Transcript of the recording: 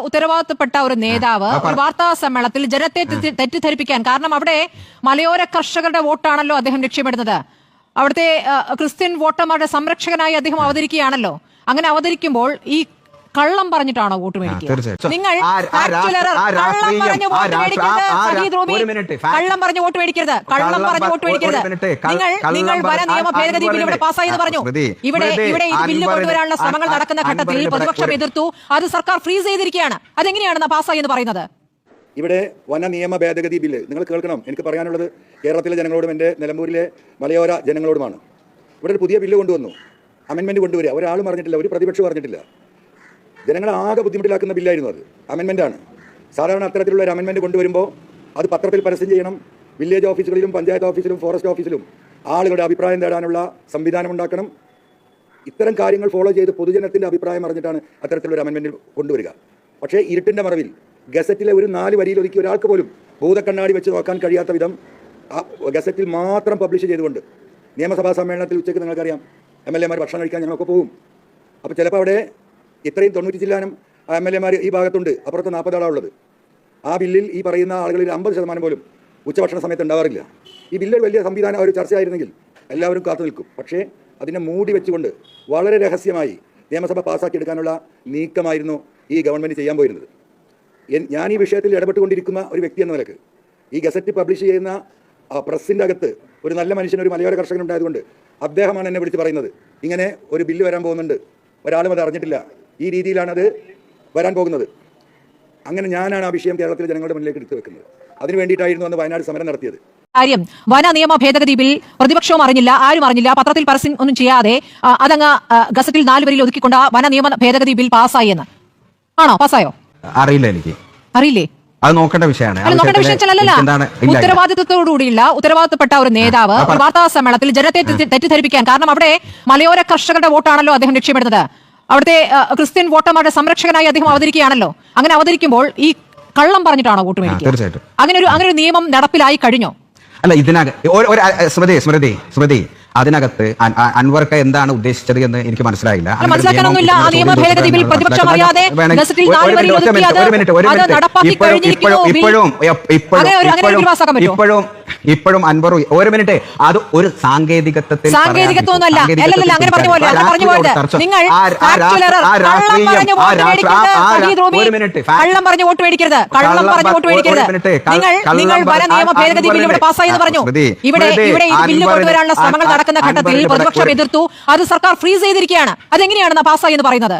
ഉത്തരവാദിത്തപ്പെട്ട ഒരു നേതാവ് ഒരു വാർത്താ സമ്മേളനത്തിൽ ജനത്തെ തെറ്റിദ്ധരിപ്പിക്കാൻ, കാരണം അവിടെ മലയോര കർഷകരുടെ വോട്ടാണല്ലോ അദ്ദേഹം ലക്ഷ്യമിടുന്നത്. അവിടുത്തെ ക്രിസ്ത്യൻ വോട്ടർമാരുടെ സംരക്ഷകനായി അദ്ദേഹം അവതരിക്കുകയാണല്ലോ. അങ്ങനെ അവതരിക്കുമ്പോൾ ഈ കള്ളം പറഞ്ഞിട്ടാണോ വോട്ട് മേടിക്കുക? നിങ്ങൾ കള്ളം പറഞ്ഞ് വോട്ട് മേടിക്കരുത്. നിങ്ങൾ വന നിയമ ഭേദഗതി ബിൽ ഇവിടെ പാസ്സായെന്ന് പറഞ്ഞു. ഇവിടെ ഈ ബില്ല് കൊണ്ടുവരാനുള്ള ശ്രമങ്ങൾ നടക്കുന്ന ഘട്ടത്തിൽ പ്രതിപക്ഷം എതിർത്തു. അത് സർക്കാർ ഫ്രീസ് ചെയ്തിരിക്കുകയാണ്. അതെങ്ങനെയാണ് പാസ്സായി എന്ന് പറയുന്നത്? ഇവിടെ വന നിയമ ഭേദഗതി ബില്ല് നിങ്ങൾ കേൾക്കണം. എനിക്ക് പറയാനുള്ളത് കേരളത്തിലെ ജനങ്ങളോടും എൻ്റെ നിലമ്പൂരിലെ മലയോര ജനങ്ങളോടുമാണ്. ഇവിടെ ഒരു പുതിയ ബില്ല് കൊണ്ടുവന്നു, അമെൻമെൻറ്റ് കൊണ്ടുവരിക. ഒരാളും പറഞ്ഞിട്ടില്ല, ഒരു പ്രതിപക്ഷം പറഞ്ഞിട്ടില്ല. ജനങ്ങളെ ആകെ ബുദ്ധിമുട്ടിലാക്കുന്ന ബില്ലായിരുന്നു അത്. അമെൻമെൻറ്റാണ്. സാധാരണ അത്തരത്തിലുള്ള ഒരു അമെൻമെൻറ്റ് കൊണ്ടുവരുമ്പോൾ അത് പത്രത്തിൽ പരസ്യം ചെയ്യണം. വില്ലേജ് ഓഫീസുകളിലും പഞ്ചായത്ത് ഓഫീസിലും ഫോറസ്റ്റ് ഓഫീസിലും ആളുകളുടെ അഭിപ്രായം തേടാനുള്ള സംവിധാനം ഉണ്ടാക്കണം. ഇത്തരം കാര്യങ്ങൾ ഫോളോ ചെയ്ത് പൊതുജനത്തിൻ്റെ അഭിപ്രായം അറിഞ്ഞിട്ടാണ് അത്തരത്തിലൊരു അമെൻമെൻറ്റ് കൊണ്ടുവരിക. പക്ഷേ ഇരുട്ടിൻ്റെ മറവിൽ ഗസറ്റിലെ ഒരു 4 വരിയിൽ ഒതുക്കി ഒരാൾക്ക് പോലും ഭൂതക്കണ്ണാടി വെച്ച് നോക്കാൻ കഴിയാത്ത വിധം ഗസറ്റിൽ മാത്രം പബ്ലിഷ് ചെയ്തുകൊണ്ട് നിയമസഭാ സമ്മേളനത്തിൽ ഉച്ചയ്ക്ക് നിങ്ങൾക്കറിയാം MLA മാർ ഭക്ഷണം കഴിക്കാൻ ഞങ്ങളൊക്കെ പോകും. അപ്പോൾ ചിലപ്പോൾ അവിടെ ഇത്രയും 90 ചില്ലാനും MLA മാർ ഈ ഭാഗത്തുണ്ട്, അപ്പുറത്ത് 40 ആളാണ് ഉള്ളത്. ആ ബില്ലിൽ ഈ പറയുന്ന ആളുകളിൽ 50% പോലും ഉച്ചഭക്ഷണ സമയത്ത് ഉണ്ടാവാറില്ല. ഈ ബില്ല് വലിയ സംവിധാനം ഒരു ചർച്ചയായിരുന്നെങ്കിൽ എല്ലാവരും കാത്തു നിൽക്കും. പക്ഷേ അതിനെ മൂടി വെച്ചുകൊണ്ട് വളരെ രഹസ്യമായി നിയമസഭ പാസ്സാക്കിയെടുക്കാനുള്ള നീക്കമായിരുന്നു ഈ ഗവൺമെൻറ് ചെയ്യാൻ പോയിരുന്നത്. ഞാൻ ഈ വിഷയത്തിൽ ഇടപെട്ടുകൊണ്ടിരിക്കുന്ന ഒരു വ്യക്തി എന്ന നിലക്ക് ഈ ഗസറ്റ് പബ്ലിഷ് ചെയ്യുന്ന പ്രസ്സിൻ്റെ അകത്ത് ഒരു നല്ല മനുഷ്യൻ, ഒരു മലയോര കർഷകനുണ്ടായതുകൊണ്ട് അദ്ദേഹമാണ് എന്നെ വിളിച്ച് പറയുന്നത്, ഇങ്ങനെ ഒരു ബില്ല് വരാൻ പോകുന്നുണ്ട്, ഒരാളും അത് അറിഞ്ഞിട്ടില്ല, ഈ രീതിയിലാണ് അത് വരാൻ പോകുന്നത്. അങ്ങനെ ഞാനാണ് ആ വിഷയം കേരളത്തിലെ ജനങ്ങളുടെ മുന്നിലേക്ക് എടുത്തു വെക്കുന്നത്. അതിനു വേണ്ടിയിട്ടായിരുന്നു അന്ന് വയനാട് സമരം നടത്തിയത്. കാര്യം വന നിയമ ഭേദഗതി ബിൽ പ്രതിപക്ഷവും അറിഞ്ഞില്ല, ആരും അറിഞ്ഞില്ല, പത്രത്തിൽ പരസ്യം ഒന്നും ചെയ്യാതെ അതങ്ങ് ഗസറ്റിൽ 4 വരിയിൽ ഒതുക്കിക്കൊണ്ട് വന നിയമ ഭേദഗതി ബിൽ പാസ്സായി എന്ന് ആണോ? പാസ്സായോ? അറിയില്ല, എനിക്ക് അറിയില്ലേ. അത് നോക്കേണ്ട വിഷയമാണ്. ഉത്തരവാദിത്തപ്പെട്ട ഒരു നേതാവ് ഒരു വാർത്താ സമ്മേളനത്തിൽ ജനത്തെ തെറ്റിദ്ധരിപ്പിക്കാൻ, കാരണം അവിടെ മലയോര കർഷകരുടെ വോട്ടാണല്ലോ അദ്ദേഹം ലക്ഷ്യമിടുന്നത്. അവിടുത്തെ ക്രിസ്ത്യൻ വോട്ടർമാരുടെ സംരക്ഷകനായി അദ്ദേഹം അവതരിക്കുകയാണല്ലോ. അങ്ങനെ അവതരിക്കുമ്പോൾ ഈ കള്ളം പറഞ്ഞിട്ടാണോ വോട്ട് മേടിക്കുക? തീർച്ചയായിട്ടും അങ്ങനെ ഒരു നിയമം നടപ്പിലായി കഴിഞ്ഞോ? അല്ല, സ്മൃതി അതിനകത്ത് അൻവർക്ക് എന്താണ് ഉദ്ദേശിച്ചത് എന്ന് എനിക്ക് മനസ്സിലായില്ല. ഇപ്പോഴും അൻവർ ഒരു മിനിറ്റ്, അത് ഒരു സാങ്കേതികത്വത്തിൽ നടക്കുന്ന ഘട്ടത്തിൽ പ്രതിപക്ഷം എതിർത്തു. അത് സർക്കാർ ഫ്രീസ് ചെയ്തിരിക്കുകയാണ്. അതെങ്ങനെയാണ് പാസ്സായി എന്ന് പറയുന്നത്?